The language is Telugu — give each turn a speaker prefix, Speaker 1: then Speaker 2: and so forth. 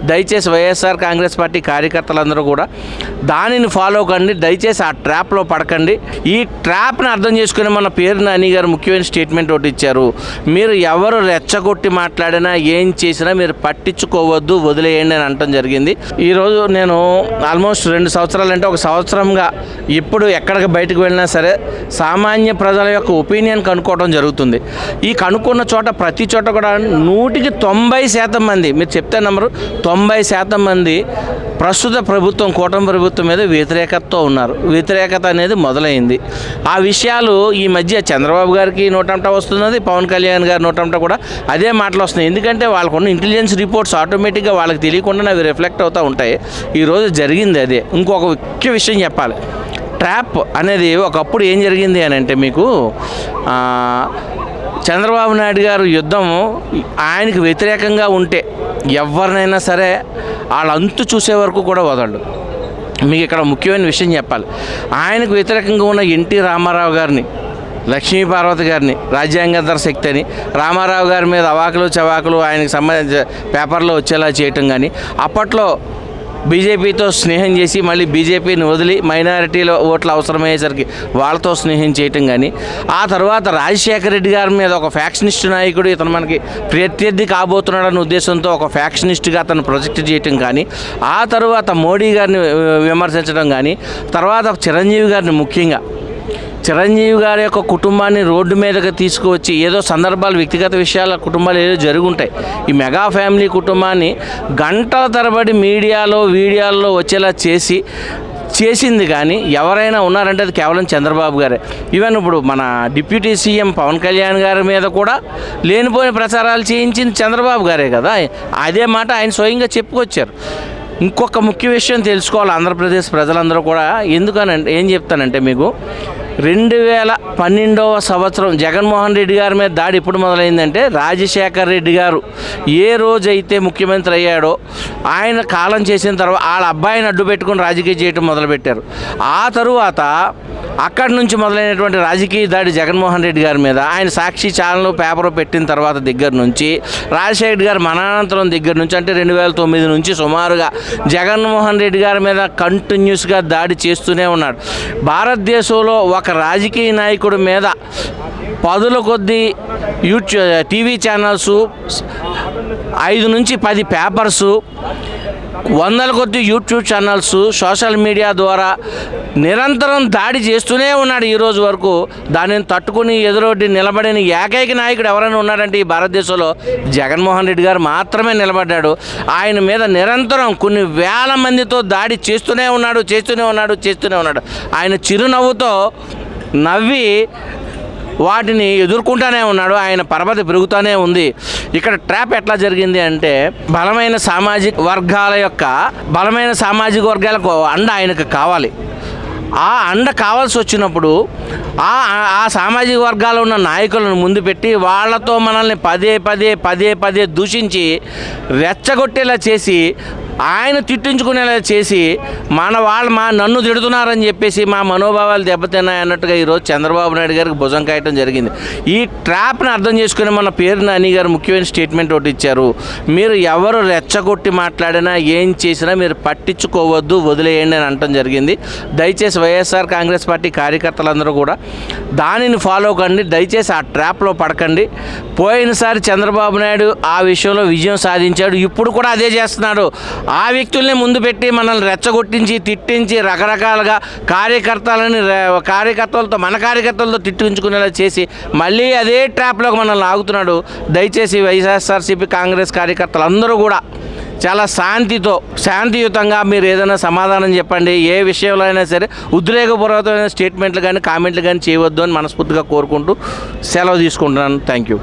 Speaker 1: దయచేసి వైఎస్ఆర్ కాంగ్రెస్ పార్టీ కార్యకర్తలందరూ కూడా దానిని ఫాలో కండి. దయచేసి ఆ ట్రాప్లో పడకండి. ఈ ట్రాప్ని అర్థం చేసుకుని మన పేరు నాని గారు ముఖ్యమైన స్టేట్మెంట్ ఒకటి ఇచ్చారు. మీరు ఎవరు రెచ్చగొట్టి మాట్లాడినా ఏం చేసినా మీరు పట్టించుకోవద్దు, వదిలేయండి అని అనటం జరిగింది. ఈరోజు నేను ఆల్మోస్ట్ 2 సంవత్సరాలు అంటే 1 సంవత్సరంగా ఎప్పుడు ఎక్కడికి బయటకు వెళ్ళినా సరే సామాన్య ప్రజల యొక్క ఒపీనియన్ కనుక్కోవడం జరుగుతుంది. ఈ కనుక్కున్న చోట ప్రతి చోట కూడా 100కి 90% మంది, మీరు చెప్తే నమ్మరు, 90% మంది ప్రస్తుత ప్రభుత్వం, కూటమి ప్రభుత్వం మీద వ్యతిరేకతతో ఉన్నారు. వ్యతిరేకత అనేది మొదలైంది. ఆ విషయాలు ఈ మధ్య చంద్రబాబు గారికి నోటంట వస్తున్నది, పవన్ కళ్యాణ్ గారి నోటంట కూడా అదే మాటలు వస్తున్నాయి. ఎందుకంటే వాళ్ళకున్న ఇంటెలిజెన్స్ రిపోర్ట్స్ ఆటోమేటిక్గా వాళ్ళకి తెలియకుండా అవి రిఫ్లెక్ట్ అవుతూ ఉంటాయి. ఈరోజు జరిగింది అదే. ఇంకొక ముఖ్య విషయం చెప్పాలి. ట్రాప్ అనేది ఒకప్పుడు ఏం జరిగింది అని అంటే, మీకు చంద్రబాబు నాయుడు గారు యుద్ధం ఆయనకు వ్యతిరేకంగా ఉంటే ఎవరినైనా సరే వాళ్ళ అంతు చూసే వరకు కూడా వదలడు. మీకు ఇక్కడ ముఖ్యమైన విషయం చెప్పాలి. ఆయనకు వ్యతిరేకంగా ఉన్న ఎన్టీ రామారావు గారిని, లక్ష్మీపార్వతి గారిని, రాజ్యాంగేతర శక్తి అని రామారావు గారి మీద అవాకులు చవాకులు ఆయనకు సంబంధించిన పేపర్లో వచ్చేలా చేయటం కానీ, అప్పట్లో బీజేపీతో స్నేహం చేసి మళ్ళీ బీజేపీని వదిలి మైనారిటీల ఓట్లు అవసరమయ్యేసరికి వాళ్ళతో స్నేహం చేయటం కానీ, ఆ తర్వాత రాజశేఖర రెడ్డి గారి మీద ఒక ఫ్యాక్షనిస్ట్ నాయకుడు ఇతను మనకి ప్రత్యర్థి కాబోతున్నాడన్న ఉద్దేశంతో ఒక ఫ్యాక్షనిస్ట్గా అతను ప్రొజెక్ట్ చేయటం కానీ, ఆ తర్వాత మోడీ గారిని విమర్శించడం కానీ, తర్వాత చిరంజీవి గారిని, ముఖ్యంగా చిరంజీవి గారి యొక్క కుటుంబాన్ని రోడ్డు మీదకి తీసుకువచ్చి ఏదో సందర్భాలు, వ్యక్తిగత విషయాల కుటుంబాలు ఏదో జరుగుంటాయి. ఈ మెగా ఫ్యామిలీ కుటుంబాన్ని గంటల తరబడి వీడియోల్లో వచ్చేలా చేసింది కానీ ఎవరైనా ఉన్నారంటే అది కేవలం చంద్రబాబు గారే. ఈవెన్ ఇప్పుడు మన డిప్యూటీ సీఎం పవన్ కళ్యాణ్ గారి మీద కూడా లేనిపోయిన ప్రచారాలు చేయించింది చంద్రబాబు గారే కదా. అదే మాట ఆయన స్వయంగా చెప్పుకొచ్చారు. ఇంకొక ముఖ్య విషయం తెలుసుకోవాలి ఆంధ్రప్రదేశ్ ప్రజలందరూ కూడా. ఎందుకనంటే ఏం చెప్తానంటే, మీకు 2012వ సంవత్సరం జగన్మోహన్ రెడ్డి గారి మీద దాడి ఎప్పుడు మొదలైందంటే, రాజశేఖర్ రెడ్డి గారు ఏ రోజైతే ముఖ్యమంత్రి అయ్యాడో ఆయన కాలం చేసిన తర్వాత వాళ్ళ అబ్బాయిని అడ్డు పెట్టుకుని రాజకీయం చేయడం మొదలుపెట్టారు. ఆ తరువాత అక్కడి నుంచి మొదలైనటువంటి రాజకీయ దాడి జగన్మోహన్ రెడ్డి గారి మీద ఆయన సాక్షి ఛానల్ పేపర్ పెట్టిన తర్వాత దగ్గర నుంచి, రాజశేఖర్ రెడ్డి గారు మరణానంతరం దగ్గర నుంచి, అంటే 2009 నుంచి సుమారుగా జగన్మోహన్ రెడ్డి గారి మీద కంటిన్యూస్గా దాడి చేస్తూనే ఉన్నాడు. భారతదేశంలో ఒక రాజకీయ నాయకుడి మీద 10ల కొద్దీ టీవీ ఛానల్స్, 5 నుంచి 10 పేపర్సు, 100ల కొద్దీ యూట్యూబ్ ఛానల్స్, సోషల్ మీడియా ద్వారా నిరంతరం దాడి చేస్తూనే ఉన్నాడు ఈ రోజు వరకు. దానిని తట్టుకుని ఎదురొడ్డి నిలబడిన ఏకైక నాయకుడు ఎవరైనా ఉన్నాడంటే ఈ భారతదేశంలో జగన్మోహన్ రెడ్డి గారు మాత్రమే నిలబడ్డాడు. ఆయన మీద నిరంతరం కొన్ని వేల మందితో దాడి చేస్తూనే ఉన్నాడు. ఆయన చిరునవ్వుతో నవ్వి వాటిని ఎదుర్కొంటూనే ఉన్నాడు. ఆయన పరపతి పెరుగుతూనే ఉంది. ఇక్కడ ట్రాప్ ఎట్లా జరిగింది అంటే, బలమైన సామాజిక వర్గాలకు అండ ఆయనకు కావాలి. ఆ అండ కావాల్సి వచ్చినప్పుడు ఆ సామాజిక వర్గాలు ఉన్న నాయకులను ముందు పెట్టి వాళ్ళతో మనల్ని పదే దూషించి రెచ్చగొట్టేలా చేసి, ఆయన తిట్టించుకునేలా చేసి, నన్ను తిడుతున్నారని చెప్పేసి మా మనోభావాలు దెబ్బతిన్నాయి అన్నట్టుగా ఈరోజు చంద్రబాబు నాయుడు గారికి భుజం కాయటం జరిగింది. ఈ ట్రాప్ని అర్థం చేసుకుని మన పేరు నాని గారు ముఖ్యమైన స్టేట్మెంట్ ఒకటి ఇచ్చారు. మీరు ఎవరు రెచ్చగొట్టి మాట్లాడినా ఏం చేసినా మీరు పట్టించుకోవద్దు, వదిలేయండి అని అనటం జరిగింది. దయచేసి వైఎస్ఆర్ కాంగ్రెస్ పార్టీ కార్యకర్తలందరూ కూడా దానిని ఫాలో కండి. దయచేసి ఆ ట్రాప్లో పడకండి. పోయినసారి చంద్రబాబు నాయుడు ఆ విషయంలో విజయం సాధించాడు. ఇప్పుడు కూడా అదే చేస్తున్నాడు. ఆ వ్యక్తుల్ని ముందు పెట్టి మనల్ని రెచ్చగొట్టించి, తిట్టించి, రకరకాలుగా మన కార్యకర్తలతో తిట్టించుకునేలా చేసి మళ్ళీ అదే ట్రాప్లోకి మనల్ని ఆగుతున్నాడు. దయచేసి వైఎస్ఆర్సీపీ కాంగ్రెస్ కార్యకర్తలు అందరూ కూడా చాలా శాంతియుతంగా మీరు ఏదైనా సమాధానం చెప్పండి. ఏ విషయంలో అయినా సరే ఉద్రేకపూర్వకమైన స్టేట్మెంట్లు కానీ కామెంట్లు కానీ చేయవద్దు అని మనస్ఫూర్తిగా కోరుకుంటూ సెలవు తీసుకుంటున్నాను. Thank you.